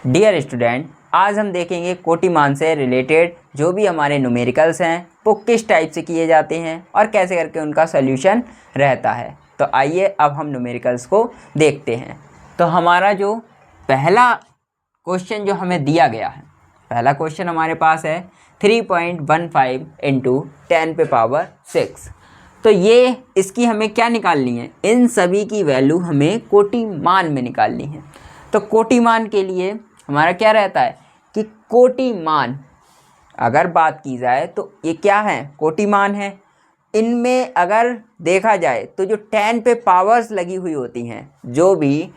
Dear student, आज हम देखेंगे कोटि मान से रिलेटेड जो भी हमारे न्यूमेरिकल्स हैं वो किस टाइप से किए जाते हैं और कैसे करके उनका सॉल्यूशन रहता है। तो आइए अब हम न्यूमेरिकल्स को देखते हैं। तो हमारा जो पहला क्वेश्चन जो हमें दिया गया है, पहला क्वेश्चन हमारे पास है 3.15 इंटू 10 पे पावर 6। तो ये इसकी हमें क्या निकालनी है, इन सभी की वैल्यू हमें कोटि मान में निकालनी है। तो कोटि मान के लिए हमारा क्या रहता है कि कोटि मान अगर बात की जाए तो ये क्या है, कोटि मान है। इनमें अगर देखा जाए तो जो 10 पे पावर्स लगी हुई होती हैं, जो भी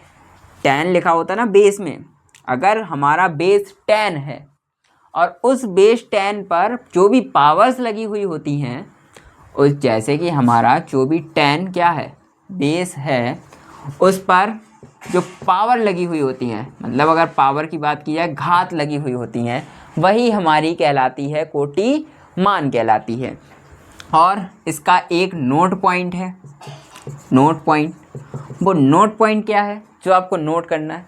10 लिखा होता है ना बेस में, अगर हमारा बेस 10 है और उस बेस 10 पर जो भी पावर्स लगी हुई होती हैं, उस जैसे कि हमारा जो भी 10 क्या है बेस है, उस पर जो पावर लगी हुई होती हैं, मतलब अगर पावर की बात की जाए घात लगी हुई होती हैं, वही हमारी कहलाती है कोटि मान कहलाती है। और इसका एक नोट पॉइंट है, नोट पॉइंट। वो नोट पॉइंट क्या है जो आपको नोट करना है,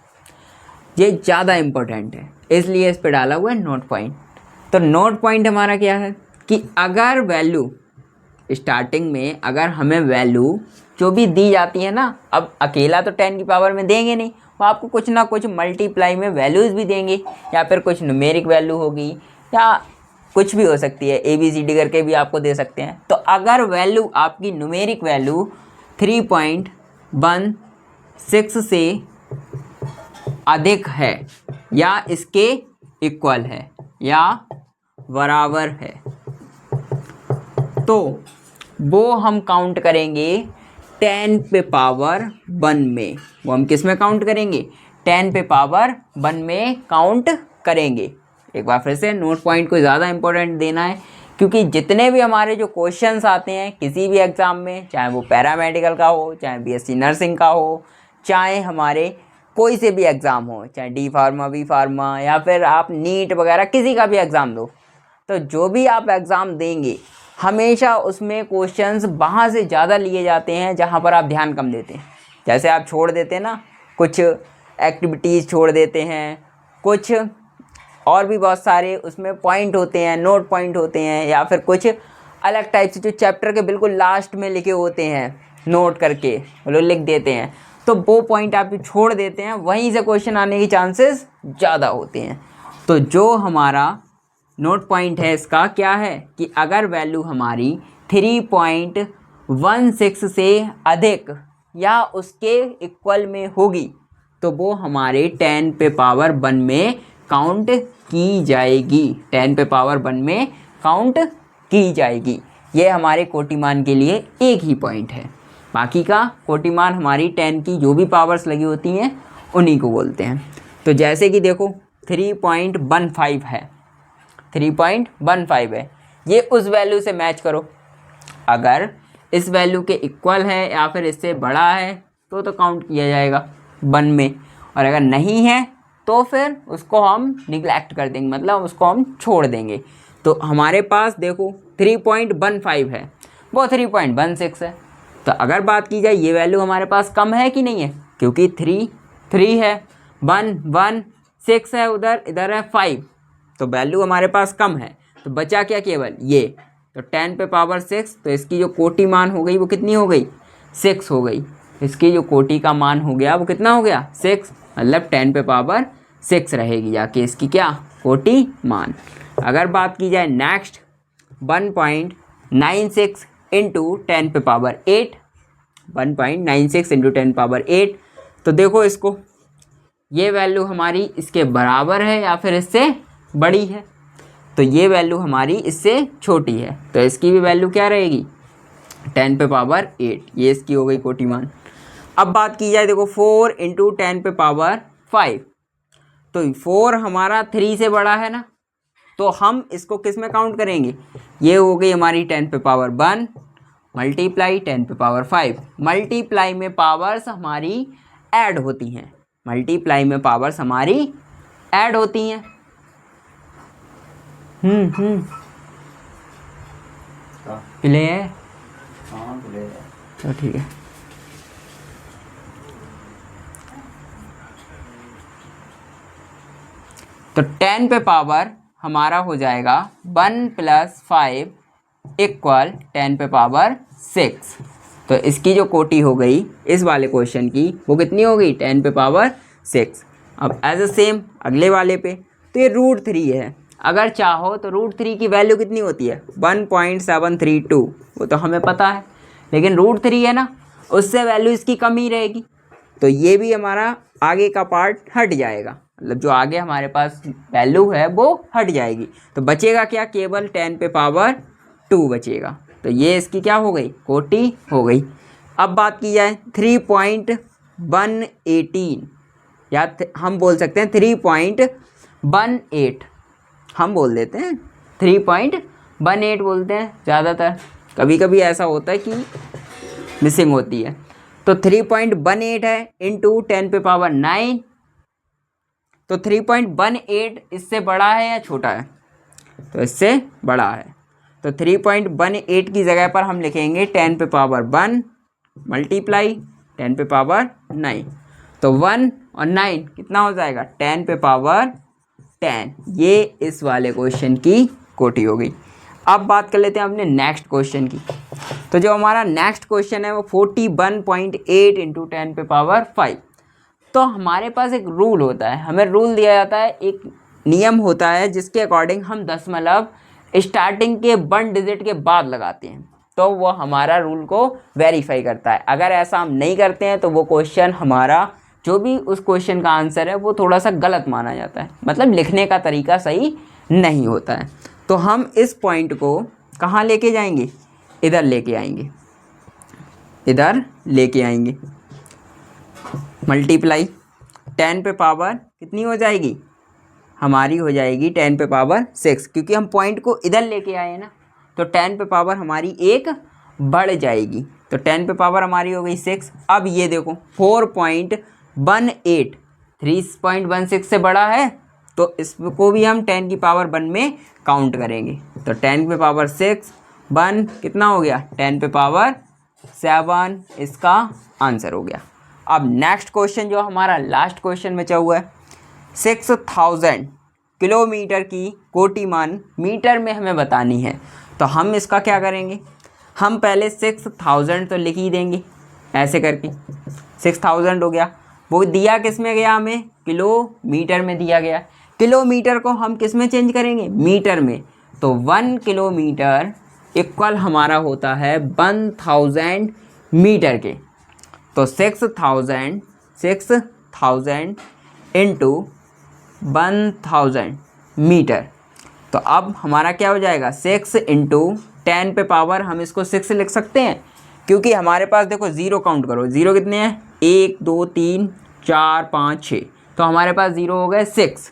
ये ज़्यादा इम्पोर्टेंट है इसलिए इस पर डाला हुआ है नोट पॉइंट। तो नोट पॉइंट हमारा क्या है कि अगर वैल्यू स्टार्टिंग में अगर हमें वैल्यू जो भी दी जाती है ना, अब अकेला तो 10 की पावर में देंगे नहीं, वो आपको कुछ ना कुछ मल्टीप्लाई में वैल्यूज़ भी देंगे, या फिर कुछ न्यूमेरिक वैल्यू होगी या कुछ भी हो सकती है, ABCD करके भी आपको दे सकते हैं। तो अगर वैल्यू आपकी न्यूमेरिक वैल्यू 3.16 से अधिक है या इसके इक्वल है या बराबर है, तो वो हम काउंट करेंगे 10 पे पावर 1 में। वो हम किस में काउंट करेंगे, 10 पे पावर 1 में काउंट करेंगे। एक बार फिर से नोट पॉइंट को ज़्यादा इम्पोर्टेंट देना है, क्योंकि जितने भी हमारे जो क्वेश्चंस आते हैं किसी भी एग्ज़ाम में, चाहे वो पैरामेडिकल का हो, चाहे BSc नर्सिंग का हो, चाहे हमारे कोई से भी एग्ज़ाम हो, चाहे D फार्मा B फार्मा या फिर आप नीट वगैरह किसी का भी एग्ज़ाम दो, तो जो भी आप एग्ज़ाम देंगे हमेशा उसमें क्वेश्चंस वहाँ से ज़्यादा लिए जाते हैं जहाँ पर आप ध्यान कम देते हैं। जैसे आप छोड़ देते हैं ना, कुछ एक्टिविटीज़ छोड़ देते हैं, कुछ और भी बहुत सारे उसमें पॉइंट होते हैं, नोट पॉइंट होते हैं, या फिर कुछ अलग टाइप से जो चैप्टर के बिल्कुल लास्ट में लिखे होते हैं नोट करके वो लोग लिख देते हैं, तो वो पॉइंट आप छोड़ देते हैं, वहीं से क्वेश्चन आने की चांसेस ज़्यादा होते हैं। तो जो हमारा नोट पॉइंट है इसका क्या है कि अगर वैल्यू हमारी 3.16 से अधिक या उसके इक्वल में होगी तो वो हमारे 10 पे पावर 1 में काउंट की जाएगी, 10 पे पावर 1 में काउंट की जाएगी। ये हमारे कोटि मान के लिए एक ही पॉइंट है। बाकी का कोटि मान हमारी 10 की जो भी पावर्स लगी होती हैं उन्हीं को बोलते हैं। तो जैसे कि देखो 3.15 है, 3.15 है, ये उस वैल्यू से मैच करो। अगर इस वैल्यू के इक्वल है या फिर इससे बड़ा है तो काउंट किया जाएगा 1 में, और अगर नहीं है तो फिर उसको हम निगलेक्ट कर देंगे, मतलब उसको हम छोड़ देंगे। तो हमारे पास देखो 3.15 है, वो 3.16 है। तो अगर बात की जाए ये वैल्यू हमारे पास कम है कि नहीं है, क्योंकि 3 है, 1 6 है, उधर इधर है 5, तो वैल्यू हमारे पास कम है। तो बचा क्या, केवल ये। तो 10 पे पावर 6, तो इसकी जो कोटि मान हो गई वो कितनी हो गई, 6 हो गई। इसकी जो कोटि का मान हो गया वो कितना हो गया, 6, मतलब 10 पे पावर 6 रहेगी जाके इसकी क्या, कोटि मान। अगर बात की जाए नेक्स्ट 1.96 इंटू 10 पे पावर 8, 1.96 इंटू 10 पावर 8, तो देखो इसको, ये वैल्यू हमारी इसके बराबर है या फिर इससे बड़ी है। तो ये वैल्यू हमारी इससे छोटी है, तो इसकी भी वैल्यू क्या रहेगी, 10 पे पावर 8, ये इसकी हो गई कोटि मान। अब बात की जाए देखो 4 इंटू 10 पे पावर 5, तो 4 हमारा 3 से बड़ा है ना, तो हम इसको किस में काउंट करेंगे, ये हो गई हमारी 10 पे पावर 1 मल्टीप्लाई 10 पे पावर 5। मल्टीप्लाई में पावर्स हमारी ऐड होती हैं, मल्टीप्लाई में पावर्स हमारी ऐड होती हैं। प्ले है, हाँ प्ले है, तो ठीक है। तो 10 पे पावर हमारा हो जाएगा 1 + 5 इक्वल 10 पे पावर 6। तो इसकी जो कोटि हो गई इस वाले क्वेश्चन की वो कितनी हो गई 10 पे पावर 6। अब एज अ सेम अगले वाले पे, तो ये √3 है। अगर चाहो तो √3 की वैल्यू कितनी होती है 1.732, वो तो हमें पता है, लेकिन √3 है ना, उससे वैल्यू इसकी कम ही रहेगी। तो ये भी हमारा आगे का पार्ट हट जाएगा, मतलब जो आगे हमारे पास वैल्यू है वो हट जाएगी। तो बचेगा क्या, केवल 10 पे पावर 2 बचेगा। तो ये इसकी क्या हो गई, कोटि हो गई। अब बात की जाए 3.118, या हम बोल सकते हैं 3.18, हम बोल देते हैं 3.18 बोलते हैं ज़्यादातर, कभी कभी ऐसा होता है कि मिसिंग होती है। तो 3.18 है इंटू 10 पे पावर 9। तो 3.18 इससे बड़ा है या छोटा है, तो इससे बड़ा है। तो 3.18 की जगह पर हम लिखेंगे 10 पे पावर 1 मल्टीप्लाई 10 पे पावर 9। तो 1 और 9 कितना हो जाएगा 10 पे पावर 10। ये इस वाले क्वेश्चन की कोटि हो गई। अब बात कर लेते हैं अपने नेक्स्ट क्वेश्चन की। तो जो हमारा नेक्स्ट क्वेश्चन है वो 41.8 इंटू 10 पे पावर 5। तो हमारे पास एक रूल होता है, हमें रूल दिया जाता है, एक नियम होता है जिसके अकॉर्डिंग हम दशमलव स्टार्टिंग के 1 डिजिट के बाद लगाते हैं, तो वो हमारा रूल को वेरीफाई करता है। अगर ऐसा हम नहीं करते हैं तो वो क्वेश्चन हमारा जो भी उस क्वेश्चन का आंसर है वो थोड़ा सा गलत माना जाता है, मतलब लिखने का तरीका सही नहीं होता है। तो हम इस पॉइंट को कहाँ लेके जाएंगे, इधर लेके आएंगे, इधर लेके आएंगे। मल्टीप्लाई 10 पे पावर कितनी हो जाएगी, हमारी हो जाएगी 10 पे पावर 6, क्योंकि हम पॉइंट को इधर लेके आए हैं ना, तो 10 पे पावर हमारी एक बढ़ जाएगी। तो 10 पे पावर हमारी हो गई 6। अब ये देखो 4.18 3.16 से बड़ा है, तो इसको भी हम 10 की पावर 1 में काउंट करेंगे। तो 10 पे पावर 6 1 कितना हो गया 10 पे पावर 7, इसका आंसर हो गया। अब नेक्स्ट क्वेश्चन जो हमारा लास्ट क्वेश्चन बचा हुआ है, 6000 किलोमीटर की कोटि मान मीटर में हमें बतानी है। तो हम इसका क्या करेंगे, हम पहले 6000 तो लिख ही देंगे ऐसे करके, 6000 हो गया। वो दिया किस में गया, हमें किलोमीटर में दिया गया। किलोमीटर को हम किस में चेंज करेंगे, मीटर में। तो 1 किलोमीटर इक्वल हमारा होता है 1000 मीटर के। तो 6000 इंटू 1000 मीटर। तो अब हमारा क्या हो जाएगा 6 इंटू 10 पे पावर, हम इसको 6 लिख सकते हैं, क्योंकि हमारे पास देखो ज़ीरो काउंट करो, ज़ीरो कितने हैं 1 2 3 4 5 6, तो हमारे पास ज़ीरो हो गए 6।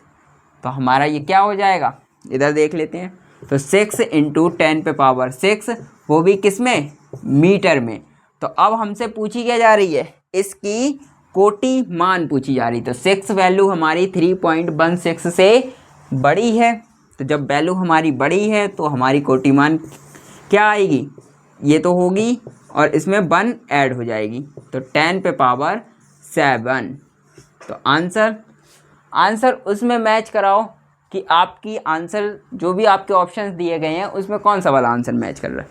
तो हमारा ये क्या हो जाएगा, इधर देख लेते हैं। तो 6 इंटू 10 पे पावर 6, वो भी किस में, मीटर में। तो अब हमसे पूछी क्या जा रही है, इसकी कोटि मान पूछी जा रही। तो 6 वैल्यू हमारी 3.16 से बड़ी है, तो जब वैल्यू हमारी बड़ी है तो हमारी कोटि मान क्या आएगी, ये तो होगी और इसमें 1 ऐड हो जाएगी। तो 10 पे पावर 7। तो आंसर उसमें मैच कराओ कि आपकी आंसर जो भी आपके ऑप्शंस दिए गए हैं उसमें कौन सा वाला आंसर मैच कर रहा है।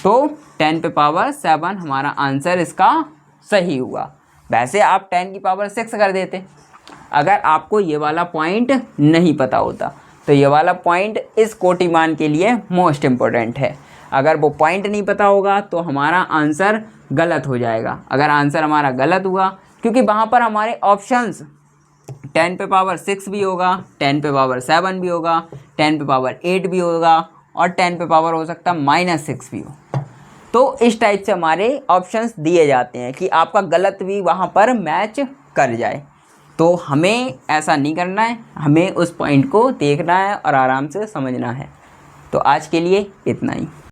तो 10 पे पावर 7 हमारा आंसर इसका सही हुआ। वैसे आप 10 की पावर 6 कर देते अगर आपको ये वाला पॉइंट नहीं पता होता। तो ये वाला पॉइंट इस कोटि मान के लिए मोस्ट इम्पोर्टेंट है। अगर वो पॉइंट नहीं पता होगा तो हमारा आंसर गलत हो जाएगा। अगर आंसर हमारा गलत हुआ, क्योंकि वहाँ पर हमारे ऑप्शंस 10 पे पावर 6 भी होगा, 10 पे पावर 7 भी होगा, 10 पे पावर 8 भी होगा और 10 पे पावर हो सकता है -6 भी हो। तो इस टाइप से हमारे ऑप्शंस दिए जाते हैं कि आपका गलत भी वहाँ पर मैच कर जाए। तो हमें ऐसा नहीं करना है, हमें उस पॉइंट को देखना है और आराम से समझना है। तो आज के लिए इतना ही।